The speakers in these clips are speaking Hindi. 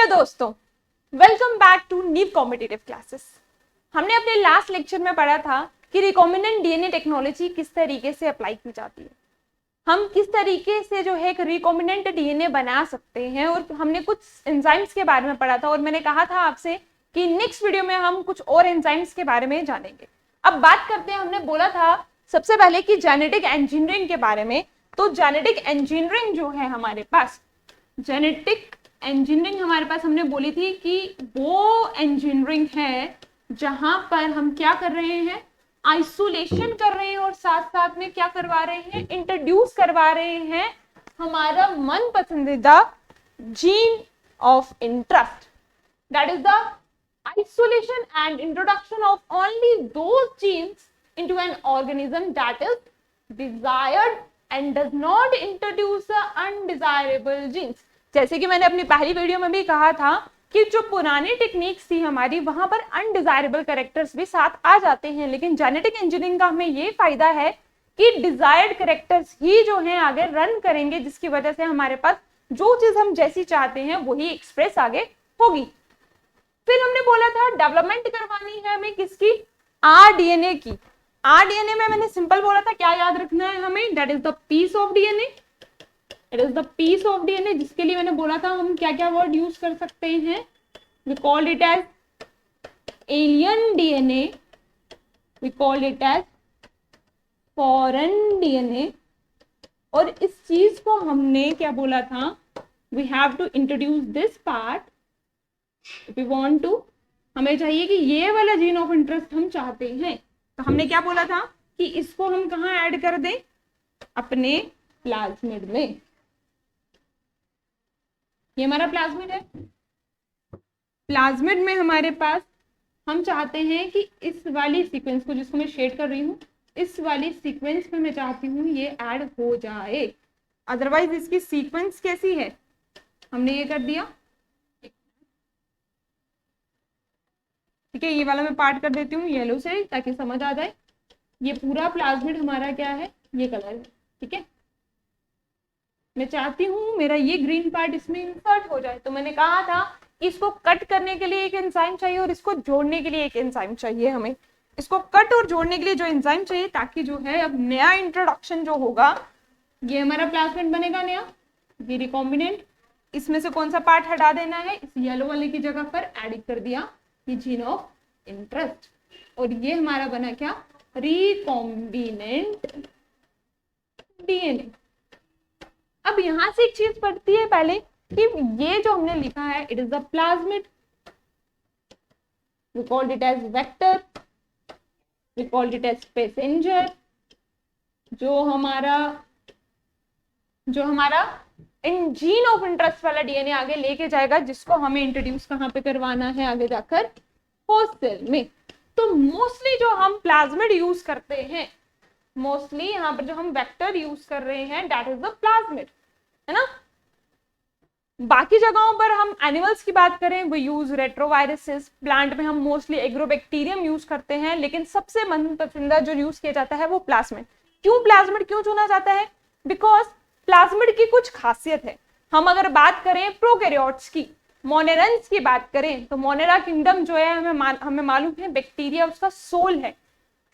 हेलो दोस्तों, वेलकम बैक टू नीव कॉम्पिटिटिव क्लासेस। हमने अपने लास्ट लेक्चर में पढ़ा था कि रिकॉम्बिनेंट डीएनए टेक्नोलॉजी किस तरीके से अप्लाई की जाती है, हम किस तरीके से जो है एक रिकॉम्बिनेंट डीएनए बना सकते हैं, और हमने कुछ एंजाइम्स के बारे में पढ़ा था और मैंने कहा था आपसे कि नेक्स्ट वीडियो में हम कुछ और एंजाइम्स के बारे में जानेंगे। अब बात करते हैं, हमने बोला था सबसे पहले कि जेनेटिक इंजीनियरिंग के बारे में। तो जेनेटिक इंजीनियरिंग जो है हमारे पास, जेनेटिक इंजीनियरिंग हमारे पास हमने बोली थी कि वो इंजीनियरिंग है जहां पर हम क्या कर रहे हैं, आइसोलेशन कर रहे हैं और साथ साथ में क्या करवा रहे हैं, इंट्रोड्यूस करवा रहे हैं हमारा मन पसंदीदा gene of interest. That is the isolation and introduction of only those genes into an organism that is desired and does not introduce the undesirable genes। जैसे कि मैंने अपनी पहली वीडियो में भी कहा था कि जो पुरानी टेक्निक्स थी हमारी, वहां पर अनडिजायरेबल कैरेक्टर्स भी साथ आ जाते हैं, लेकिन जेनेटिक इंजीनियरिंग का हमें ये फायदा है कि डिजायर्ड कैरेक्टर्स ही जो है आगे रन करेंगे, जिसकी वजह से हमारे पास जो चीज हम जैसी चाहते हैं वही एक्सप्रेस आगे होगी। फिर हमने बोला था डेवलपमेंट करवानी है हमें किसकी, आरडीएनए की। आरडीएनए में मैंने सिंपल बोला था क्या याद रखना है हमें, that is the piece of DNA. It is the piece of DNA, जिसके लिए मैंने बोला था हम क्या क्या वर्ड यूज कर सकते हैं। We called it as alien DNA, we called it as foreign DNA, और इस चीज को हमने क्या बोला था, we have to introduce this part if you want to. हमें चाहिए कि ये वाला जीन ऑफ इंटरेस्ट हम चाहते हैं, तो हमने क्या बोला था कि इसको हम कहाँ ऐड कर दें, अपने प्लाज्मिड में। ये हमारा प्लाज्मिड है, प्लाज्मिड में हमारे पास हम चाहते हैं कि इस वाली सीक्वेंस को, जिसको मैं शेड कर रही हूँ, इस वाली सीक्वेंस में मैं चाहती हूँ ये ऐड हो जाए। अदरवाइज इसकी सीक्वेंस कैसी है, हमने ये कर दिया, ठीक है। ये वाला मैं पार्ट कर देती हूँ येलो से ताकि समझ आ जाए। ये पूरा प्लाज्मिड हमारा क्या है, ये कलर है, ठीक है। मैं चाहती हूँ मेरा ये ग्रीन पार्ट इसमें इंसर्ट हो जाए, तो मैंने कहा था कि इसको कट करने के लिए एक एंजाइम चाहिए और इसको जोड़ने के लिए एक एंजाइम चाहिए। हमें इसको कट और जोड़ने के लिए जो एंजाइम चाहिए, ताकि जो है अब नया इंट्रोडक्शन जो होगा, ये हमारा प्लाज्मिड बनेगा नया, ये रिकॉम्बिनेंट। इसमें से कौन सा पार्ट हटा देना है, इस येलो वाले की जगह पर एड कर दिया ये जीन ऑफ इंटरेस्ट, और ये हमारा बना क्या, रिकॉम्बिनेंट डीएनए। अब यहां से एक चीज पढ़ती है पहले कि ये जो हमने लिखा है, it is the plasmid, we called it as vector, we called it as passenger. जो हमारा इन जीन ऑफ इंटरेस्ट वाला डीएनए आगे लेके जाएगा, जिसको हमें इंट्रोड्यूस कहाँ पे करवाना है, आगे जाकर होस्ट सेल में। तो मोस्टली जो हम प्लाज्मिड यूज करते हैं, मोस्टली यहाँ पर जो हम वेक्टर यूज कर रहे हैं, दैट इज द प्लाज्मिड, है ना। बाकी जगहों पर हम एनिमल्स की बात करें, वो यूज रेट्रोवायरसेस, प्लांट में हम मोस्टली एग्रोबैक्टीरियम यूज करते हैं, लेकिन सबसे मनपसंदीदा जो यूज किया जाता है वो प्लाज्मिड। क्यों प्लाज्मिड क्यों चुना जाता है, बिकॉज प्लाज्मिड की कुछ खासियत है। हम अगर बात करें प्रोकैरियोट्स की, मोनेरन्स की बात करें, तो मोनेरा किंगडम जो है हमें मालूम है बैक्टीरिया उसका सोल है,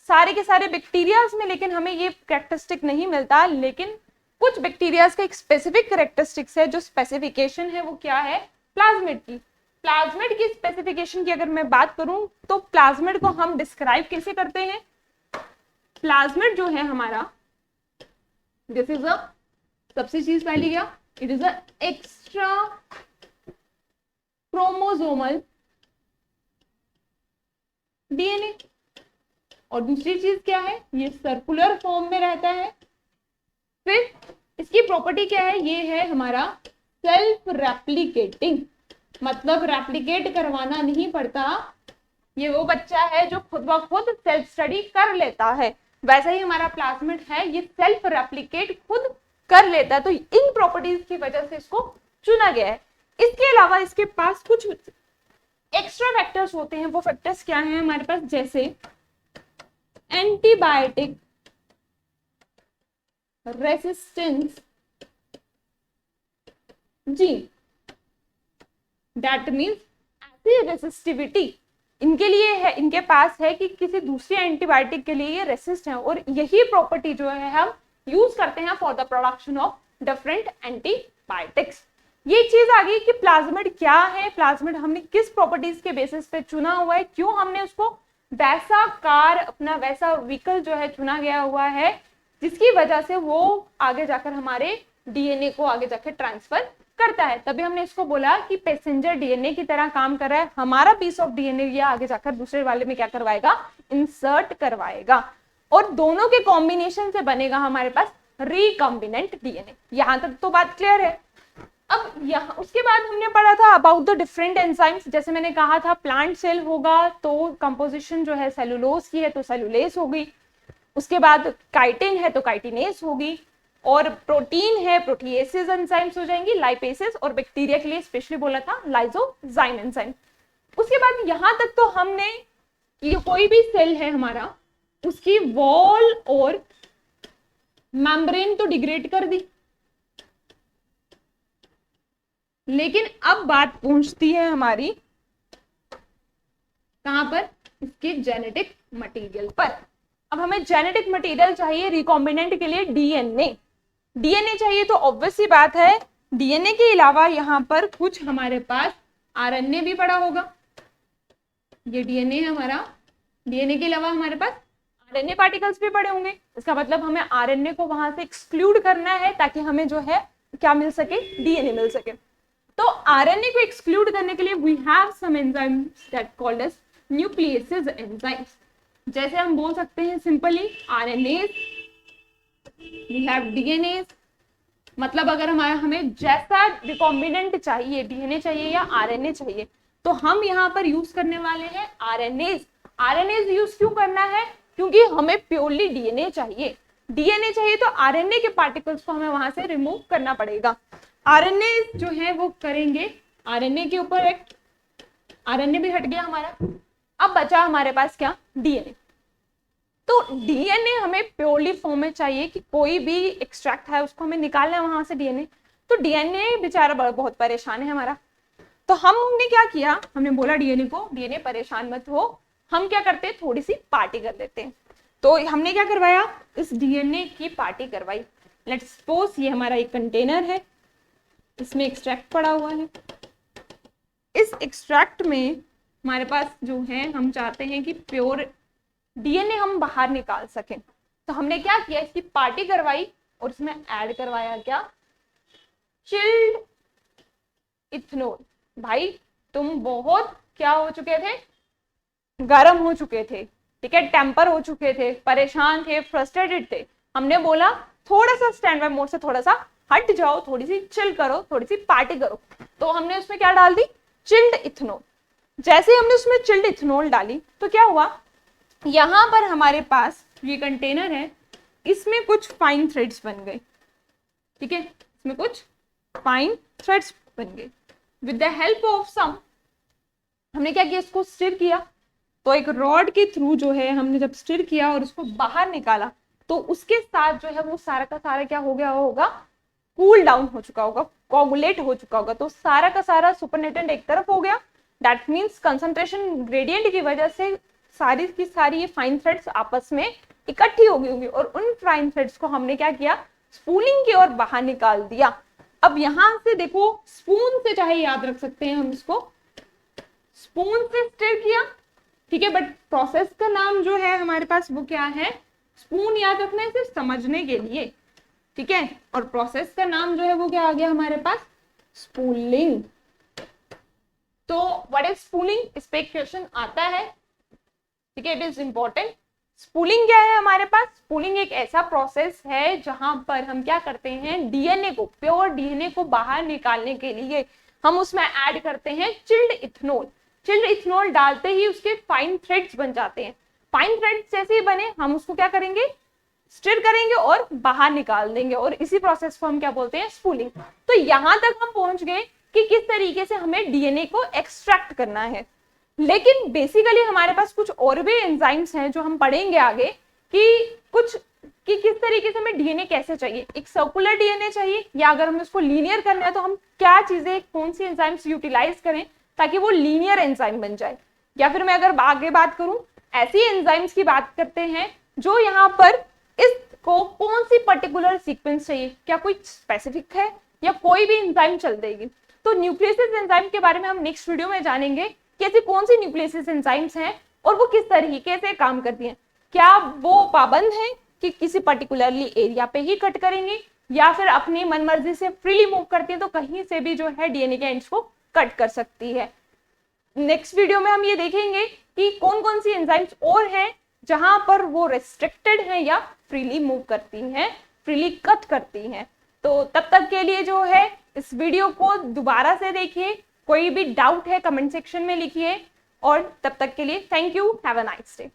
सारे के सारे बैक्टीरियाज में, लेकिन हमें ये कैरेक्टरिस्टिक नहीं मिलता। लेकिन कुछ बैक्टीरियाज का एक स्पेसिफिक कैरेक्टरिस्टिक्स है, जो स्पेसिफिकेशन है वो क्या है, प्लाज्मिड की। प्लाज्मिड की स्पेसिफिकेशन की अगर मैं बात करूं, तो प्लाज्मिड को हम डिस्क्राइब कैसे करते हैं, प्लाज्मिड जो है हमारा, दिस इज अ, सबसे चीज पहली क्या, it is a extra chromosomal DNA, और दूसरी चीज क्या है, ये सर्कुलर फॉर्म में रहता है। फिर इसकी प्रॉपर्टी क्या है, ये है हमारा सेल्फ रेप्लिकेटिंग, मतलब रेप्लिकेट करवाना नहीं पड़ता, ये वो बच्चा है जो खुद ब खुद सेल्फ स्टडी कर लेता है। वैसे ही हमारा प्लाज्मिड है, ये सेल्फ रेप्लिकेट खुद कर लेता है, तो इन प्रॉपर्टीज की वजह से इसको चुना गया है। इसके अलावा इसके पास कुछ एक्स्ट्रा फैक्टर्स होते हैं, वो फैक्टर्स क्या हैं हमारे पास, जैसे antibiotic resistance gene, that means ऐसी रेसिस्टिविटी इनके लिए है, इनके पास है कि किसी दूसरी एंटीबायोटिक के लिए ये रेसिस्ट है, और यही प्रॉपर्टी जो है हम यूज करते हैं for the production of different antibiotics. ये चीज आ गई कि प्लाज्मिड क्या है, प्लाज्मिड हमने किस प्रॉपर्टीज के बेसिस पे चुना हुआ है, क्यों हमने उसको वैसा कार अपना वैसा व्हीकल जो है चुना गया हुआ है जिसकी वजह से वो आगे जाकर हमारे डीएनए को आगे जाकर ट्रांसफर करता है। तभी हमने इसको बोला कि पैसेंजर डीएनए की तरह काम कर रहा है, हमारा पीस ऑफ डीएनए ये आगे जाकर दूसरे वाले में क्या करवाएगा, इंसर्ट करवाएगा, और दोनों के कॉम्बिनेशन से बनेगा हमारे पास रिकॉम्बिनेंट डीएनए। यहां तक तो बात क्लियर है। अब यहाँ उसके बाद हमने पढ़ा था अबाउट द डिफरेंट एंजाइम्स। जैसे मैंने कहा था प्लांट सेल होगा तो कंपोजिशन जो है सेलुलोज की है तो सेलुलेज होगी, उसके बाद काइटिन है तो काइटिनेज होगी, और प्रोटीन है प्रोटीएसेस एंजाइम्स हो जाएंगी, लाइपेसेस, और बैक्टीरिया के लिए स्पेशली बोला था लाइसोजाइम एंजाइम। उसके बाद यहां तक तो हमने ये कोई भी सेल है हमारा उसकी वॉल और मेम्ब्रेन तो डिग्रेड कर दी, लेकिन अब बात पहुंचती है हमारी कहां पर, इसके जेनेटिक मटेरियल पर। अब हमें जेनेटिक मटेरियल चाहिए रिकॉम्बिनेंट के लिए डीएनए। डीएनए चाहिए तो ऑब्वियस सी बात है डीएनए के अलावा यहां पर कुछ हमारे पास आरएनए भी पड़ा होगा। ये डीएनए है हमारा, डीएनए के अलावा हमारे पास आरएनए पार्टिकल्स भी पड़े होंगे। इसका मतलब हमें आरएनए को वहां से एक्सक्लूड करना है ताकि हमें जो है क्या मिल सके, डीएनए मिल सके। तो आरएनए को एक्सक्लूड करने के लिए we have some enzymes that called as nucleases enzymes. जैसे हम बोल सकते हैं simply RNase, we have DNase. मतलब अगर हमें जैसा रिकॉम्बिनेंट चाहिए, डीएनए चाहिए या आरएनए चाहिए, तो हम यहाँ पर यूज करने वाले हैं आरएनएस। आरएनएस यूज क्यों करना है, क्योंकि हमें प्योरली डीएनए चाहिए। डीएनए चाहिए तो आरएनए के पार्टिकल्स को हमें वहां से रिमूव करना पड़ेगा। आरएनए जो है वो करेंगे, आरएनए के ऊपर एक आरएनए भी हट गया हमारा, अब बचा हमारे पास क्या, डीएनए। तो डीएनए हमें प्योरली फॉर्म में चाहिए कि कोई भी एक्सट्रैक्ट है उसको हमें निकालना है वहां से डीएनए। तो डीएनए बेचारा बहुत परेशान है हमारा। तो हमने क्या किया, हमने बोला डीएनए को, डीएनए परेशान मत हो, हम क्या करते हैं थोड़ी सी पार्टी कर देते हैं। तो हमने क्या करवाया, इस डीएनए की पार्टी करवाई। लेट्स सपोज ये हमारा एक कंटेनर है, इसमें एक्सट्रैक्ट पड़ा हुआ है। इस एक्सट्रैक्ट में हमारे पास जो है हम चाहते हैं कि प्योर डीएनए हम बाहर निकाल सकें। तो हमने क्या किया, इसकी पार्टी करवाई और इसमें ऐड करवाया क्या, चिल्ड इथेनॉल। भाई तुम बहुत क्या हो चुके थे, गर्म हो चुके थे, ठीक है, टेम्पर हो चुके थे, परेशान थे, फ्रस्ट्रेटेड थे। हमने बोला थोड़ा सा स्टैंड बाय मोड से थोड़ा सा हट जाओ, थोड़ी सी चिल करो, थोड़ी सी पार्टी करो। तो हमने उसमें क्या डाल दी, चिल्ड इथेनॉल। जैसे ही हमने उसमें चिल्ड इथेनॉल डाली तो क्या हुआ, यहां पर हमारे पास ये कंटेनर है, इसमें कुछ फाइन थ्रेड्स बन गए, ठीक है, इसमें कुछ फाइन थ्रेड्स बन गए। With the help of some हमने क्या किया, इसको स्टिर किया। तो एक रॉड के थ्रू जो है हमने जब स्टिर किया और उसको बाहर निकाला तो उसके साथ जो है वो सारा का सारा क्या हो गया होगा, कूल डाउन हो चुका होगा, कोगुलेट हो चुका होगा। तो सारा का सारा सुपरनेटेंट एक तरफ हो गया, दैट मीन्स कंसंट्रेशन ग्रेडियंट की वजह से सारी की सारी ये फाइन थ्रेड्स आपस में इकट्ठी हो गई होंगी, और उन फाइन थ्रेड्स को हमने क्या किया, स्पूलिंग की ओर बाहर निकाल दिया। अब यहां से देखो, स्पून से चाहे याद रख सकते हैं हम इसको, स्पून से स्टिर किया, ठीक है, बट प्रोसेस का नाम जो है हमारे पास वो क्या है, स्पून याद रखना है सिर्फ समझने के लिए, ठीक है, और प्रोसेस का नाम जो है वो क्या आ गया हमारे पास, स्पूलिंग। तो व्हाट इज स्पूलिंग, इस पे क्वेश्चन आता है, ठीक है, इट इज इंपॉर्टेंट। स्पूलिंग क्या है हमारे पास, स्पूलिंग एक ऐसा प्रोसेस है जहां पर हम क्या करते हैं, डीएनए को, प्योर डीएनए को बाहर निकालने के लिए हम उसमें ऐड करते हैं चिल्ड इथेनॉल। चिल्ड इथेनॉल डालते ही उसके फाइन थ्रेड्स बन जाते हैं। फाइन थ्रेड्स जैसे ही बने हम उसको क्या करेंगे, स्टिर करेंगे और बाहर निकाल देंगे, और इसी प्रोसेस को हम क्या बोलते हैं, स्पूलिंग। तो यहां तक हम पहुंच गए कि किस तरीके से हमें डीएनए को एक्सट्रैक्ट करना है। लेकिन बेसिकली हमारे पास कुछ और भी एंजाइम्स हैं जो हम पढ़ेंगे आगे, कि किस तरीके से हमें डीएनए कैसे चाहिए, एक सर्कुलर डीएनए चाहिए या अगर हमें उसको लीनियर करना है तो हम क्या चीजें, कौन सी एंजाइम्स यूटिलाइज करें ताकि वो लीनियर एंजाइम बन जाए। या फिर मैं अगर आगे बात करूं, ऐसी एंजाइम्स की बात करते हैं जो यहाँ पर इसको कौन सी पर्टिकुलर सीक्वेंस चाहिए, क्या कोई स्पेसिफिक है या कोई भी एंजाइम चल देगी। तो न्यूक्लियोसिस एंजाइम के बारे में हम नेक्स्ट वीडियो में जानेंगे कि ऐसी कौन सी न्यूक्लियोसिस एंजाइम्स हैं और वो किस तरीके से काम करती हैं। क्या वो पाबंद है कि किसी पर्टिकुलरली एरिया पे ही कट करेंगे या फिर अपनी मनमर्जी से फ्रीली मूव करती है तो कहीं से भी जो है डीएनए के एंड्स को कट कर सकती है। नेक्स्ट वीडियो में हम ये देखेंगे कि कौन कौन सी एंजाइम्स और हैं जहां पर वो रेस्ट्रिक्टेड है या फ्रीली मूव करती हैं, फ्रीली कट करती हैं। तो तब तक के लिए जो है इस वीडियो को दोबारा से देखिए, कोई भी डाउट है कमेंट सेक्शन में लिखिए और तब तक के लिए thank you, have a nice day.